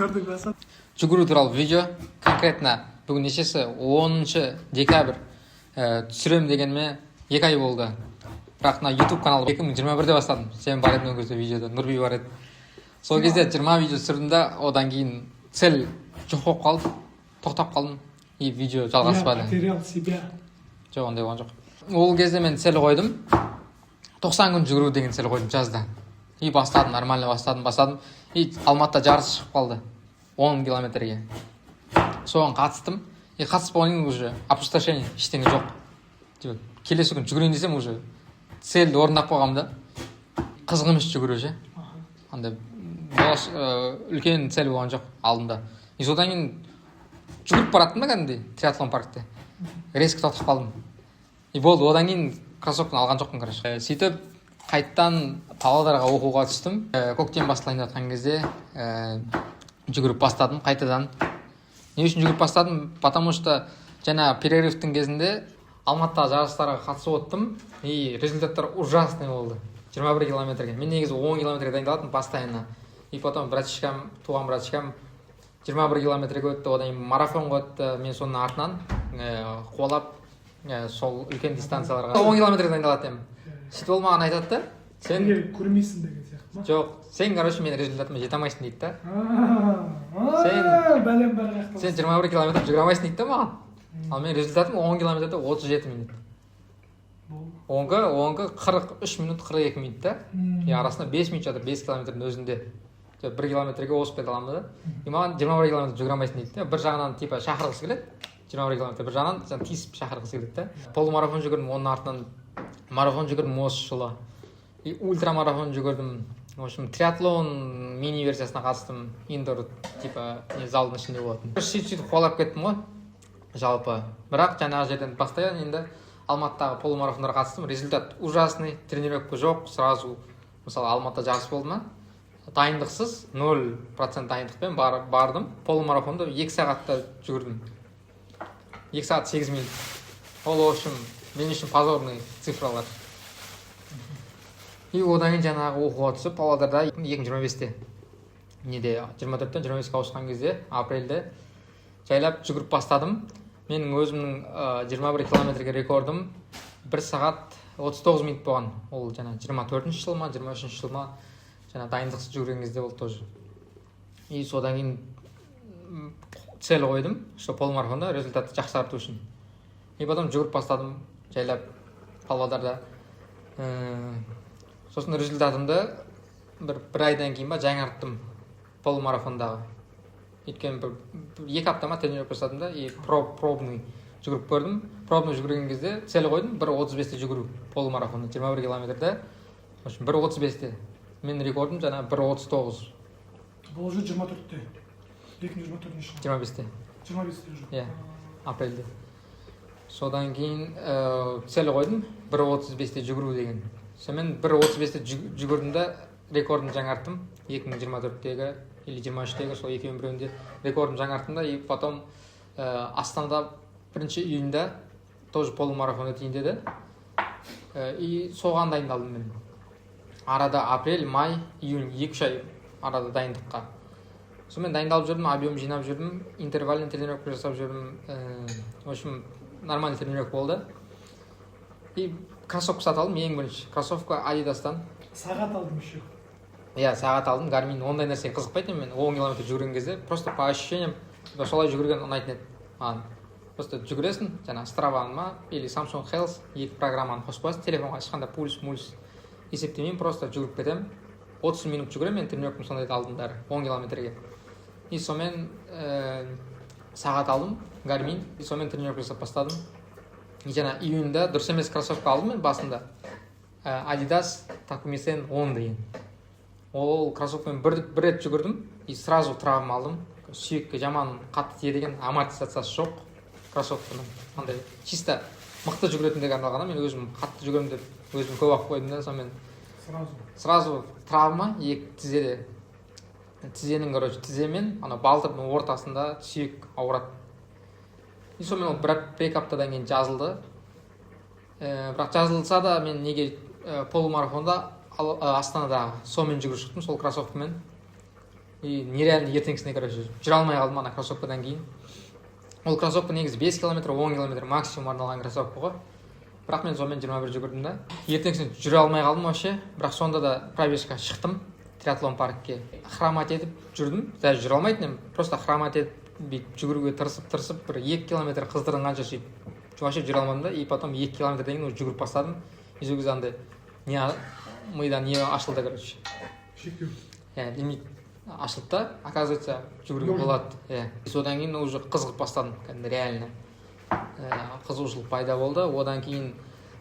көрдік баса. Жүгіру туралы видео. Конкретно бүгін нешесі 10 декабрь түсірем дегеніме 2 ай болды. Бірақ на YouTube каналы 2021-де бастадым. Сен бар едің ол кезде видеода, Нұрби бар еді. Сол кезде 20 видео түсірдім да, одан кейін цель жоқ болып қалды. Тоқтап қалдым. И видео жалғаспады. Потерял себя. Жоқ, ондай болған жоқ. Ол кезде мен цель қойдым. 90 күн жүгіру деген цель қойдым жазда. И бастадым, нормально бастадым. И Алматыда жарыс шығып қалды. 10 километрге. Соған қатыстым. И қатысып болғаннан уже опустошение, ештеңе жоқ. Келесі күн жүгірейін десем уже цельді орындап қойғам да. Қызық емес жүгіру ше. Андай үлкен цель болған жоқ алдында. И содан кейін жүгіріп бараттым да кәдімгідей триатлон паркте. Резко тоқтап қалдым. И болды, одан кейін кроссовканы алған жоқпын, короче. Сөйтіп қайттан Павлодарға оқуға түстім. Көктем басталайын жатқан кезде жүгіріп бастадым қайтадан. Не үшін жүгіріп бастадым? Потому что жаңа перерывтың кезінде Алматыдағы жарыстарға қатысып оттым. И результаттар ужасный болды. 21 километрге. Мен негізі 10 километрге дайындалатым постоянно. И потом братишкам, туған братишкам 21 километрге өтті, одан кейін марафонға өтті. Мен соның артынан қуалап сол үлкен дистанцияларға 10 километрге дайындалатым. Сөйтіп ол маған айтады да, сен көрмейсің деген сияқты ма? Жоқ, сен короче мен результатыма жете алмайсың дейді да. Бәлем бар жақта. Сен 21 километр жүгіре алмайсың дейді да маған. Ал мен результатым 10 километрде 37 минут. 10-ға 43 минут 42 минут да. И арасында 5 минут жатыр 5 километрдің өзінде. 1 километрге осып кете аламын да. И маған 21 километр жүгіре алмайсың дейді да. Бір жағынан типа шақырғысы келеді. 21 километр бір жағынан тиісіп шақырғысы келеді да. Полумарафон жүгірдім, оның артынан марафон жүгірдім осы жылы. И ультрамарафон жүгірдім. В общем, триатлон мини версиясына қатыстым. Индор типа залдың ішінде болатын. Сөйтіп қуалап кеттім ғой. Жалпы. Бірақ жаңағы жерден бастайын енді Алматыдағы полумарафондарға қатыстым. Результат ужасный. Тренировка жоқ. Сразу мысалы Алматыда жарыс болды ма? Дайындықсыз 0% дайындықпен бардым. Полумарафонда 2 сағатта жүгірдім. 2 сағат 8 минут. Ол в общем мен үшін позорный цифралар. И одан кейін жаңағы оқуға түсіп Павлодарда 2025-те неде 24-тен 25-ке ауысқан кезде апрельде жайлап жүгіріп бастадым. Менің өзімнің 21 километрге рекордым 1 сағат 39 минут болған. Ол жаңа 24-ші жыл ма, 23-ші жыл ма жаңа дайындықсыз жүгірген кезде болды тоже. И содан кейін цель қойдым, что полумарафонда результатты жақсарту үшін. И потом жүгіріп бастадым жайлап Павлодарда. Сосын результатымды бір айдан кейін жаңарттым полумарафондағы. Өйткені 2 апта ма тренировка жасадым да, и пробный жүгіріп көрдім. Пробный жүгірген кезде цель қойдым 1:35-те жүгіру полумарафонда 21 километрде. В общем, 1:35-те. Мен рекордым жаңа 1:39. Бұл уже 24-те. 2024-ші жыл. 25-те. 25-те уже. Иә, апрельде. Содан кейін цель қойдым 1:35-те жүгіру деген. Сонымен 1:35-те жүгірдім да рекордым жаңарттым. 2024-тегі или 23-тегі сол екеуінің біреуінде рекордым жаңарттым да. И потом Астанада 1 июньда тоже полумарафон өтейін деді. И соған дайындалдым мен. Арада апрель, май, июнь 2 ай арада дайындыққа. Сонымен дайындалып жүрдім, объем жинап жүрдім, интервальный тренировка жасап жүрдім. В общем, нормальный тренировка болды. И кроссовка сатып алдым, ең бірінші. Кроссовка Адидастан. Сағат алдым еще. Иә, сағат алдым. Garmin ондай нәрсеге қызықпайтын мен 10 километр жүгірген кезде. Просто по ощущениям солай жүгірген ұнайтын еді маған. Просто жүгіресің, жаңа Strava ма или Samsung Health екі программаны қосып қоясың, телефонға ешқандай пульс есептемеймін, просто жүгіріп кетемін. 30 минут жүгіремін, мен тренировкам сондайды алдым бәрі 10 километрге. И сонымен сағат алдым, Garmin, и сонымен тренировка жасап бастадым. И жаңа июньда дұрыс емес кроссовка алдым мен басында. Adidas Takumi Sen 10 деген. Ол кроссовкамен бір рет жүгірдім, и сразу травма алдым. Сүйекке жаман қатты тие деген, амортизациясы жоқ кроссовканың. Андай чисто мықты жүгіретіндегі арналған, мен өзім қатты жүгіремін деп өзім көп алып қойдым да, сонымен сразу травма екі тізеде. Тізенің, короче, тіземен ана балтырдың ортасында сүйек ауырады. И сонымен ол бір аптадан кейін жазылды. Бірақ жазылса да мен неге полумарафонда Астанада сонымен жүгіріп шықтым, сол кроссовкамен. и нереально ертеңгісіне короче жүре алмай қалдым ана кроссовкадан кейін. Ол кроссовка негізі 5 километр 10 километр максимум арналған кроссовка ғой, бірақ мен сонымен 21 жүгірдім да. Ертеңгісіне жүре алмай қалдым вообще, бірақ сонда да пробежка шықтым триатлон паркке. Хромать етіп жүрдім, даже жүре алмайтын едім, просто хромать етіп бүйтіп жүгіруге тырысып бір 2 километр қыздырынғанша сөйтіп вообще жүре алмадым да. И потом 2 километрден кейін жүгіріп бастадым. И сол кезде андай мида не ашылды короче, Шектеу. лимит ашылды да, оказывается жүгіруге болады. Содан кейін уже қызығып бастадым, реально қызығушылық пайда болды. Одан кейін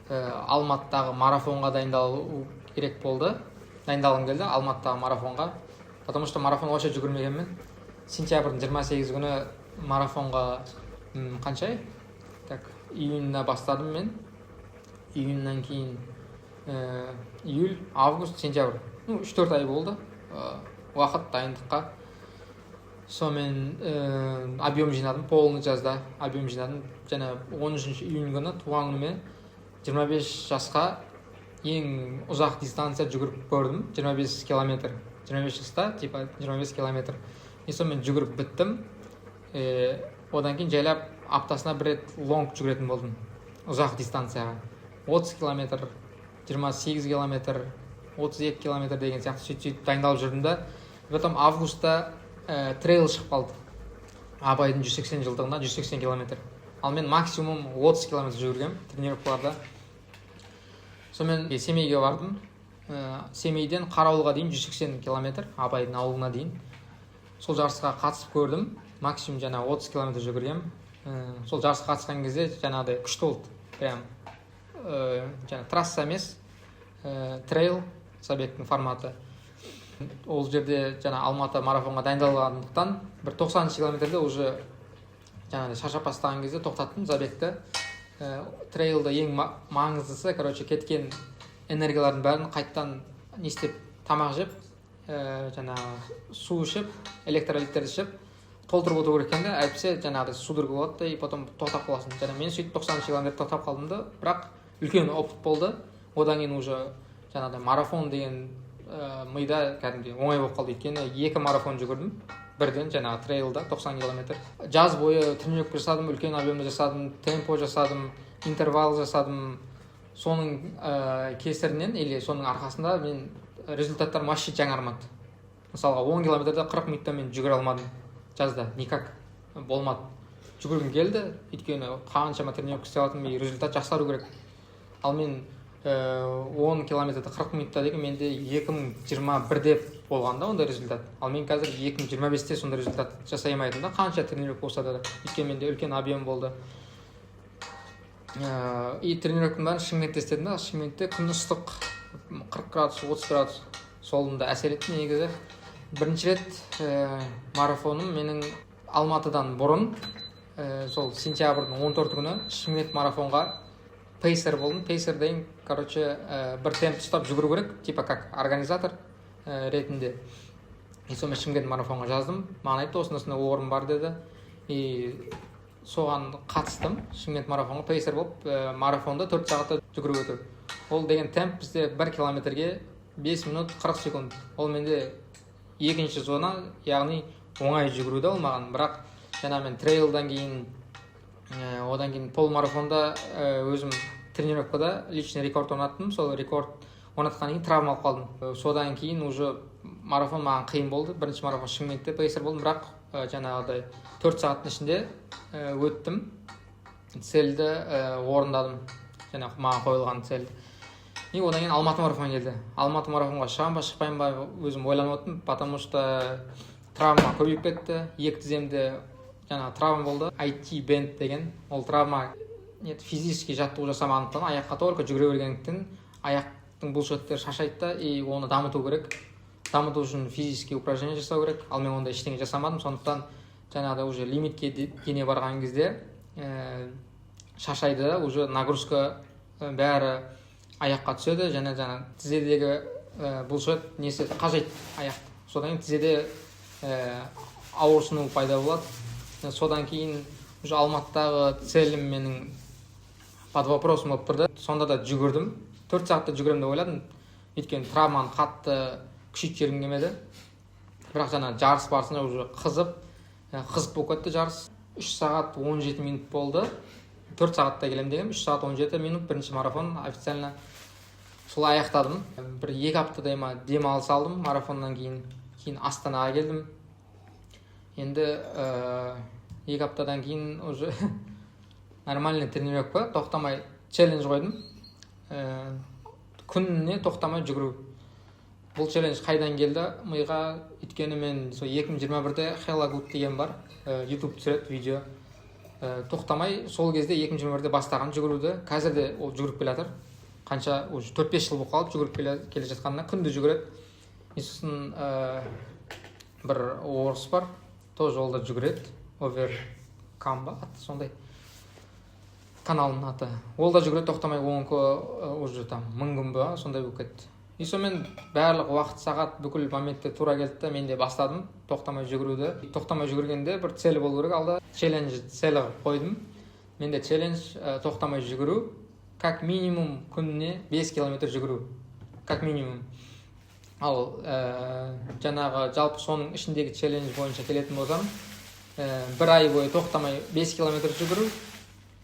Алматыдағы марафонға дайындалу керек болды. Дайындалғым келді Алматыдағы марафонға, потому что марафон вообще жүгірмегенмін. Сентябрьдің 28 күні марафонға қанша? Так, июньда бастадым мен. Июньнан кейін июль, август, сентябрь. 3-4 ай болды уақыт дайындыққа. Сонымен объем жинадым, полный жазда объем жинадым. Және 13 июнь күні туған күніме 25 жасқа ең ұзақ дистанция жүгіріп көрдім. 25 километр. 25 жаста, типа 25 километр. И сонымен жүгіріп біттім. Одан кейін жайлап аптасына бір рет лонг жүгіретін болдым. Ұзақ дистанцияға. 30 километр, 28 километр, 32 километр деген сияқты сөйтіп дайындалып жүрдім да. Потом августта трейл шығып қалды. Абайдың 180 жылдығына 180 километр. Ал мен максимум 30 километр жүгіргем тренировкаларда. Сонымен Семейге бардым. Семейден Қарауылға дейін 180 километр, Абайдың ауылына дейін. Сол жарысқа қатысып көрдім. Максимум жаңа 30 километр жүгіргем. Сол жарысқа қатысқан кезде жаңағыдай күшті болды. Прям жаңа трасса емес, трейл забегтің форматы. Ол жерде жаңа Алматы марафонға дайындалғандықтан бір 90 километрде уже жаңағыдай шаршап бастаған кезде тоқтаттым забегті. Трейлда ең маңыздысы, короче, кеткен энергиялардың бәрін қайттан не істеп, тамақ жеп, жаңағы су ішіп, электролиттерді ішіп, толтырып отыру керек екен де, әйтпесе жаңағыдай судорога болады да, и потом тоқтап қаласың. Және мен сөйтіп 90 километр тоқтап қалдым да, бірақ үлкен опыт болды. Одан кейін уже жаңағыдай марафон деген мида кәдімгідей оңай болып қалды. Өйткені 2 марафон жүгірдім. Бірден жаңағы трейлда 90 километр. Жаз бойы тренировка жасадым, үлкен объемда жасадым, темпо жасадым, интервал жасадым. Соның кесірінен или соның арқасында мен результаттар вообще жаңармады. Мысалға 10 километрде 40 минутта мен жүгіре алмадым. Жазда никак болмады. Жүгіргім келді, өйткені қаншама тренировка істеп жатырмын, результат жақсару керек. Ал мен 10 километрде 40 минутта деген менде 2021-де болғанда ондай результат. Ал мен қазір 2025-те сондай результат жасай алмайтын да, қанша тренировка болса да. Өйткені менде үлкен объем болды. И тренировканың бәрін Шымкентте істедім да. Шымкентте күн ыстық, 40 градус, 30 градус. Солында әсер етті негізі. Бірінші рет марафоным менің Алматыдан бұрын, сол сентябрьдің 14 күні Шымкент марафонға пейсер болдым. Пейсер деген, короче, бір темп ұстап жүгіру керек, типа как организатор ретінде. И сонымен Шымкент марафонға жаздым. Маған айтты, осында орын бар деді. И соған қатыстым. Шымкент марафонға пейсер болып, марафонда 4 сағатта жүгіріп өтіп. Ол деген темп бізде 1 километрге 5 минут 40 секунд. Ол менде екінші зона, яғни оңай жүгіруді ол маған. Бірақ жаңа мен трейлдан кейін, одан кейін полумарафонда өзім тренировкада личный рекорд орнаттым. Сол рекорд орнатқан кейін травма алып қалдым. Содан кейін уже марафон маған қиын болды. Бірінші марафон Шымкентте пейсер болдым, бірақ жаңағыдай 4 сағаттың ішінде өттім. Цельді орындадым. Жаңа маған қойылған цельді. И одан кейін Алматы марафон келді. Алматы марафонға шығам ба, шықпайым ба өзім ойланып отырмын, потому что травма көбейіп кетті. Екі тіземде жаңа травма болды. IT бенд деген. Ол травма физически жаттығу жасамағандықтан, аяққа только жүгіре бергендіктен аяқтың бұлшықтары шаршайды да, и оны дамыту керек. Дамыту үшін физически упражнение жасау керек. Ал мен онда ештеңе жасамадым. Сондықтан жаңағыдай уже лимитке дене барған кезде шаршайды да, уже нагрузка бәрі аяққа түседі, және жаңа тізедегі бұлшық несі қажайды аяқты. Содан кейін тізеде ауырсыну пайда болады. Содан кейін уже Алматыдағы целім менің под вопросым болып тұрды. Сонда да жүгірдім. 4 сағатта жүгірем деп ойладым. Өйткені травманы қатты күшейіп жібергім келмеді. бірақ жаңа жарыс барысында уже қызып болып кетті жарыс. 3 сағат 17 минут болды. 4 сағатта келем деген, 3 сағат 17 минут бірінші марафон официально солай аяқтадым. Бір 2 аптадай ма демалыс алдым марафоннан кейін Астанаға келдім. Енді 2 аптадан кейін уже нормальный тренировка, тоқтамай челлендж қойдым. Күніне тоқтамай жүгіру. Бұл челлендж қайдан келді миға? Өйткені мен 2021-де Hella Good деген бар, YouTube түсіреді видео. Тоқтамай сол кезде 2021-де бастаған жүгіруді. Қазір де ол жүгіріп келе жатыр. Қанша уже 4-5 жыл болып қалып жүгіріп келе жатқанына күнде жүгіреді. Сосын бір орыс бар, тоже ол да жүгіреді. Overcome ба аты сондай. Каналының аты. Ол да жүгіреді тоқтамай, уже там 1000 күн ба сондай болып кетті. Сонымен барлық уақыт сағат бүкіл моментте тура келді. Мен де бастадым тоқтамай жүгіруді. Тоқтамай жүгіргенде бір целі болу керек. Алда челлендж целі қойдым. Менде челлендж тоқтамай жүгіру, как минимум күніне 5 километр жүгіру. Как минимум. Ал жаңағы жалпы соның ішіндегі челлендж бойынша келетін болсам, бір ай бойы тоқтамай 5 километр жүгіру,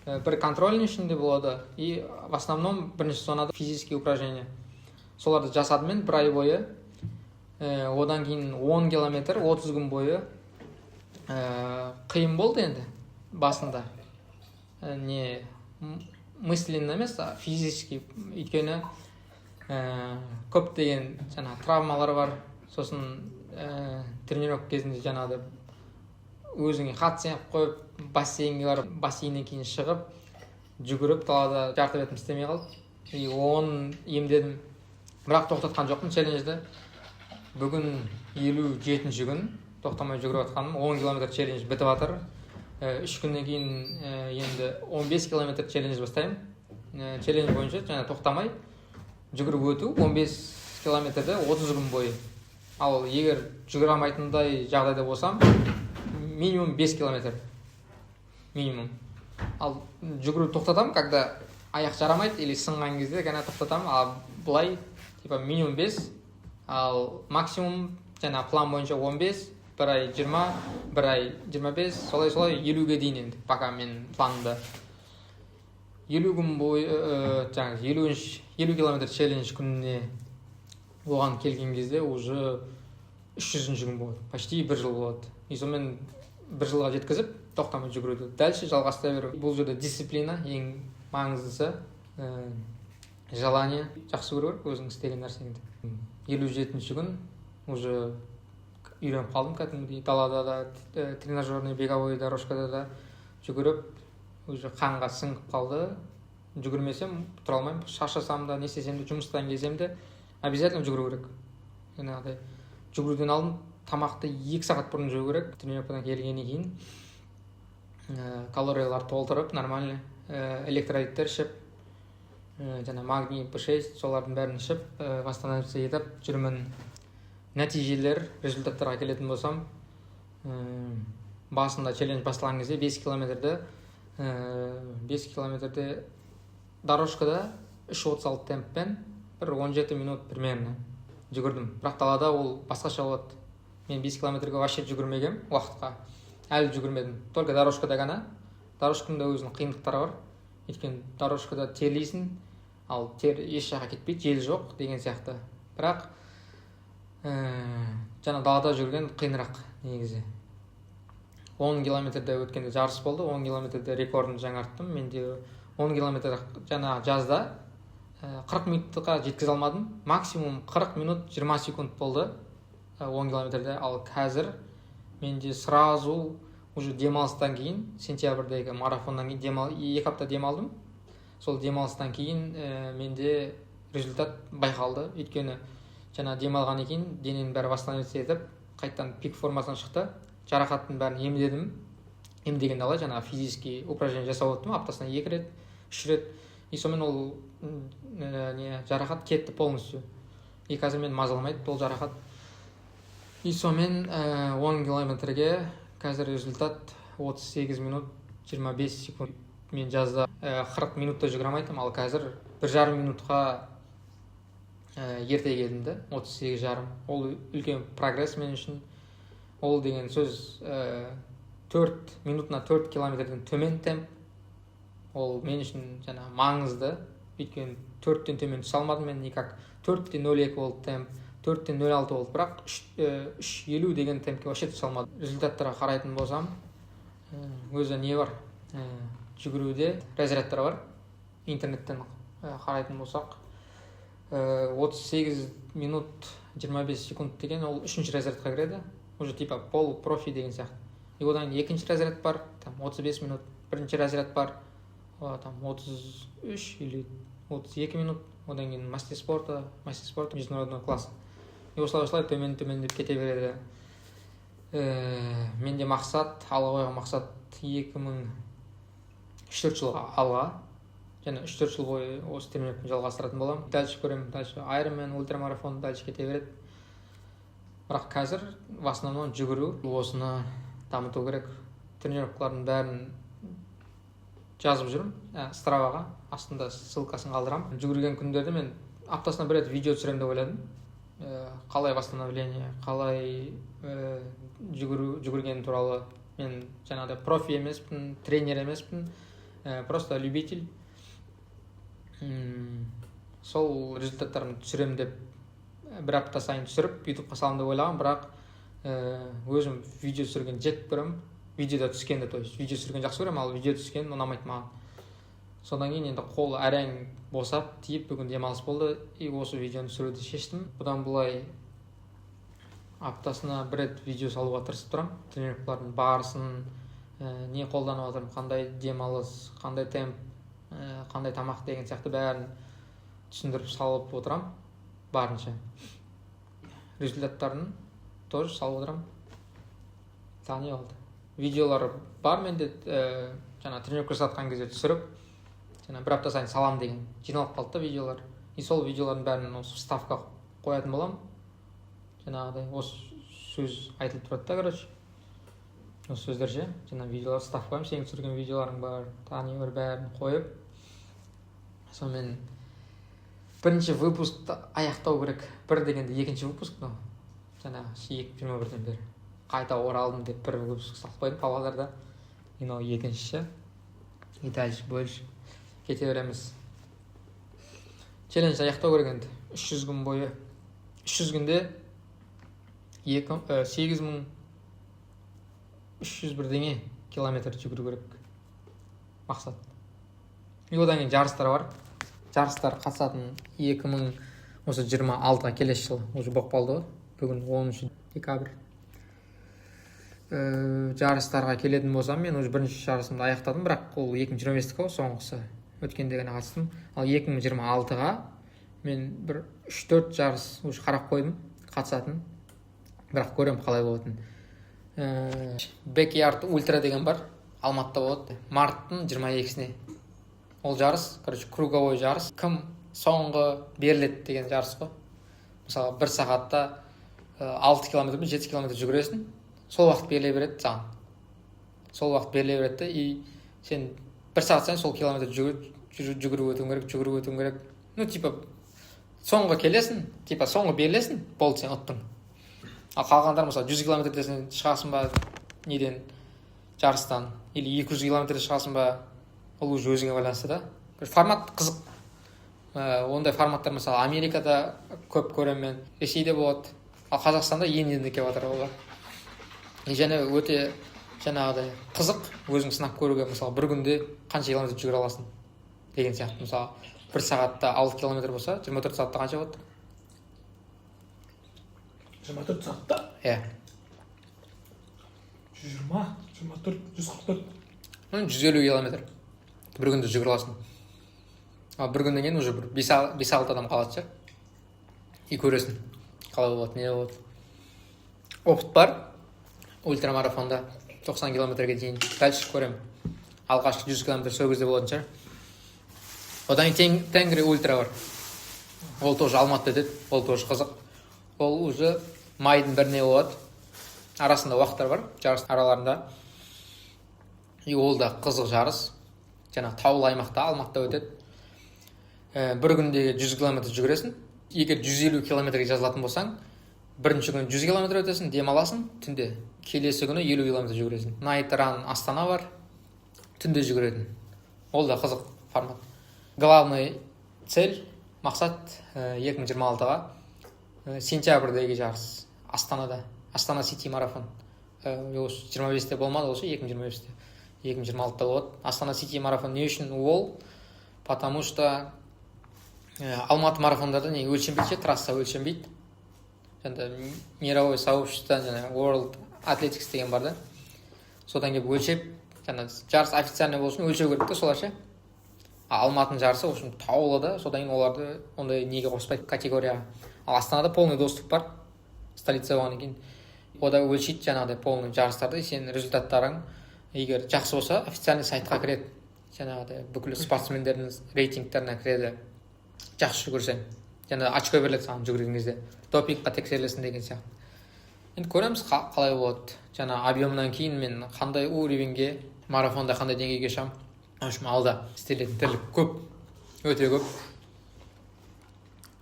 бір контрольный ішінде болады. И в основном бірінші зонада физические упражнения. Соларды жасадым мен бір ай бойы. Одан кейін 10 километр 30 күн бойы қиын болды енді басында. Не мысленно емес, физически. Өйткені көптеген жаңа травмалар бар. Сосын тренировка кезінде жаңағы өзіңе хат сеніп қойып, бассейнге барып, бассейннен кейін шығып, жүгіріп, далада жарты бетім істемей қалды. И оны емдедім. Бірақ тоқтатқан жоқпын челленджді. Бүгін 57-ші күн тоқтамай жүгіріп жатқаным. 10 километр челлендж бітіп жатыр. 3 күннен кейін енді 15 километр челлендж бастаймын. Челлендж бойынша жаңа тоқтамай жүгіріп өту 15 километрді 30 күн бойы. Ал егер жүгіре алмайтындай жағдайда болсам, минимум 5 километр. Минимум. Ал жүгіру тоқтатам, когда аяқ жарамайды или сынған кезде ғана тоқтатам. Ал бұлай типа минимум 5, ал максимум жаңа план бойынша 15, бір ай 20, бір ай 25, солай 50-ге дейін енді. Пока мен планымда 50 күн бойы, жаңа 50 километр челлендж күніне оған келген кезде уже 300-ші күн болады. Почти 1 жыл болады. И сонымен 1 жылға жеткізіп, тоқтамай жүгіруді. Дальше жалғастай беру. Бұл жерде дисциплина ең маңыздысы. Желание, жақсы көру керек өзің істеген нәрсеңді. 57-ші күн уже үйреніп қалдым кәдімгідей. Далада да, тренажерный беговой дорожкада да жүгіріп, уже қанға сіңіп қалды. Жүгірмесем тұра алмаймын. Шаршасам да, не істесем де, жұмыстан келсем де обязательно жүгіру керек. Яғни жүгіруден алдын тамақты 2 сағат бұрын жеу керек. Тренировкадан келгеннен кейін калориялар толтырып, нормальный электролиттер ішіп, жаңа магний, B6, солардың бәрін ішіп, восстановиться етіп жүрмін. Нәтижелер, результаттарға келетін болсам, басында челлендж басталған кезде 5 километрде дорожкада 3:36 темппен бір 17 минут примерно жүгірдім. Бірақ далада ол басқаша болады. Мен 5 километрге вообще жүгірмегем уақытқа. Әлі жүгірмедім. Только дорожкада ғана. Дорожкада өзінің қиындықтары бар. Өйткені дорожкада терлейсің, ал тер еш жаққа кетпейді, жел жоқ деген сияқты. Бірақ жаңа далада жүрген қиынырақ негізі. 10 километрде өткенде жарыс болды. 10 километрде рекордын жаңарттым. Менде 10 километр жаңа жазда 40 минутқа жеткізе алмадым. Максимум 40 минут 20 секунд болды 10 километрде. Ал қазір менде сразу уже демалыстан кейін, сентябрьдегі марафоннан кейін 2 апта демалдым. Сол демалыстан кейін менде результат байқалды. Өйткені жаңа демалғаннан кейін дененің бәрі восстановиться етіп, қайттан пик формасынан шықты. Жарақаттың бәрін емдедім. Емдеген дала жаңа физический упражнение жасап өттім. Аптасына 2 рет, 3 рет. И сонымен ол жарақат кетті полностью. И қазір мен мазаламайды бұл жарақат. И сонымен 10 километрге қазір результат 38 минут 25 секунд. Мен жазда 40 минутта жүгіре алмайтын, ал қазір 1,5 минутқа ерте келдім да, 38,5. Ол үлкен прогресс мен үшін. ол деген сөз 4 минутына 4 километрден төмен темп. Ол мен үшін жаңа маңызды. Өйткені 4-тен төмен түсе алмадым мен никак. 4-те 02 болды темп, 4-те 06 болды, бірақ 3:50 деген темпке вообще түсе алмадым. Результаттарға қарайтын болсам, өзі не бар? Жүгіруде разрядтар бар. Интернеттен қарайтын болсақ, 38 минут 25 секунд деген ол 3-ші разрядқа кіреді. Уже типа полупрофи деген сияқты. И одан кейін екінші разряд бар, там 35 минут, бірінші разряд бар, там 33 или 32 минут, одан кейін мастер спорта международный класс. И осылай төмен-төмендеп кете береді. Менде мақсат, алға қойған мақсат 2004 жылға алға. Және 3-4 жыл бойы осы тренировканы жалғастыратын боламын. Дальше көремін, дальше Ironman, ультрамарафон, дальше кете береді. Бірақ қазір в основном жүгіру, осыны дамыту керек. Тренировкалардың бәрін жазып жүрмін, Страваға, астында ссылкасын қалдырамын. Жүгірген күндерде мен аптасына бір рет видео түсіремін деп ойладым. Қалай восстановление, қалай жүгірген туралы. Мен жаңағыдай профи емеспін, тренер емеспін, просто любитель. Сол результаттарын түсіремін деп бір апта сайын түсіріп, ютубқа саламын деп ойлағам, бірақ өзім видео түсірген жек көремін. Видеода түскенді, то есть видео түсірген жақсы көремін, ал видео түскен ұнамайды маған. Содан кейін енді қол әрең босап, тиіп, бүгін демалыс болды, и осы видеоны түсіруді шештім. Бұдан былай аптасына бір рет видео салуға тырысып тұрам. Тренировкалардың барысын, не қолданып жатырмын, қандай демалыс, қандай темп, қандай тамақ деген сияқты бәрін түсіндіріп салып отырам барынша. Результаттарын тоже салып отырам. Тани oldu. Видеолар бар менде, жаңа тренировка жасатқан кезде түсіріп, жаңа бір апта сайын салам деген жиналып қалды да видеолар. И сол видеолардың бәрін осы вставка қоятын боламын. Жаңағыдай осы сөз айтылып тұрады да, короче. Осы сөздерше, жаңа видеолар встав қоямын, сенің түсірген видеоларың бар, тани бар, бәрін қойып. Сонымен бірінші выпускты аяқтау керек. Бір дегенде екінші выпуск, но жаңа 2021-ден бері қайта оралдым деп бір выпуск салып қойдым Павлодарда. Мынау екіншісі. И дальше больше кете береміз. Челлендж аяқтау керек енді. 300 күн бойы. 300 күнде 8300 бірдеңе километр жүгіру керек. Мақсат. И одан кейін жарыстар бар. Жарыстар қатысатын 2026-ға келесі жылы уже болып қалды ғой. Бүгін 10 декабрь. Жарыстарға келетін болсам, мен уже бірінші жарысымды аяқтадым, бірақ ол 2025-ке ғой, соңғысы өткенде ғана қатыстым. Ал 2026-ға мен бір 3-4 жарыс уже қарап қойдым, қатысатын. Бірақ көрем қалай болатын. Backyard ультра деген бар, Алматыда болады, марттың 22-сіне. Ол жарыс, короче, круговой жарыс. Кім соңғы беріледі деген жарыс қой. Мысалы, 1 сағатта 6 километр, 7 километр жүгіресің. Сол уақыт беріле береді саған. Сол уақыт беріле береді, и сен 1 сағат сайын сол километр жүгіріп өтуің керек. Ну, типа, соңғы келесің, типа, соңғы берілесің, болды, сен ұттың. Ал қалғандар, мысалы, 100 километрде сен шығасың ба, неден, жарыстан, или 200 километрде шығасың ба, ол уже өзіңе байланысты да. Формат қызық. Ондай форматтар, мысалы, Америкада көп көремін мен, Ресейде болады, ал Қазақстанда енді келіп жатыр олар. Және өте жаңағыдай қызық, өзің сынап көруге, мысалы, бір күнде қанша километр жүгіре аласың деген сияқты. Мысалы, 1 сағатта 6 километр болса, 24 сағатта қанша болады? 24 сағатта? Иә. 120, 24, 144. 150 километр. Бір күнде жүгіре аласың. Ал бір күннен кейін уже 5-6 адам қалады ше. И көресің. Қалай болады, не болады. Опыт бар. Ультрамарафонда 90 километрге дейін. Дальше көремін. Алғашқы 100 километр сол кезде болатын шығар. Одан кейін Тенгри ультра бар. Ол тоже Алматыда өтеді. Ол тоже қызық. Ол уже майдың біріне болады. Арасында уақыттар бар, жарыс араларында. И ол да қызық жарыс. Жаңа таулы аймақта, Алматыда өтеді. Бір күнде 100 километр жүгіресің. Егер 150 километрге жазылатын болсаң, бірінші күні 100 километр өтесің, демаласың түнде. Келесі күні 50 километр жүгіресің. Night Run Астана бар, түнде жүгіретін. Ол да қызық формат. Главный цель, мақсат 2026-ға сентябрьдегі жарыс Астанада. Астана Сити марафон. 25-те болмады, осы 2025-те. 2026-та болады. Астана Сити марафон не үшін ол? Потому что Алматы марафондарда не өлшенбейді, трасса өлшенбейді. Енді мировой сообщество, World Athletics деген бар да. Содан келіп өлшеп, жарыс официальный болсын, өлшеу керек те соларша. Алматының жарысы, в общем, таулы да, содан оларды ондай неге қоспайды категорияға. Ал Астанада полный доступ бар, столица болғаннан кейін. Ода өлшейді жаңағыдай полный жарыстарды, сен результаттарың егер жақсы болса, официальный сайтқа кіреді. Жаңағыдай бүкіл спортсмендердің рейтингтеріне кіреді. Жақсы жүгірсең. Және очко беріледі саған жүгірген кезде. Допингқа тексерілесің деген сияқты. Енді көреміз қалай болады. Жаңа объемнан кейін мен қандай уровеньге, марафонда қандай деңгейге шығамын. В общем, алда істелетін тірлік көп, өте көп.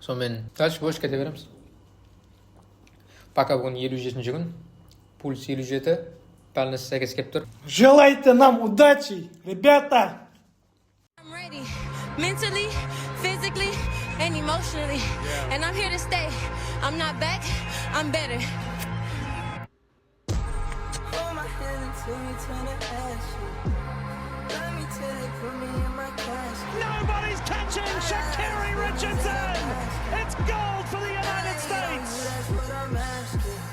Сонымен дальше больше кете береміз. Пока бүгін 57-ші күн, пульс 57, бәрінесі сәйкес келіп тұр. Желайте нам удачи, ребята! I'm ready, mentally, physically, and emotionally. And I'm here to stay. I'm not back, I'm better. Hold my hand until we turn to ashes. Let me till they put me in my casket. Nobody's catching Shaqiri Richardson. It's gold for the United States. That's what I'm asking.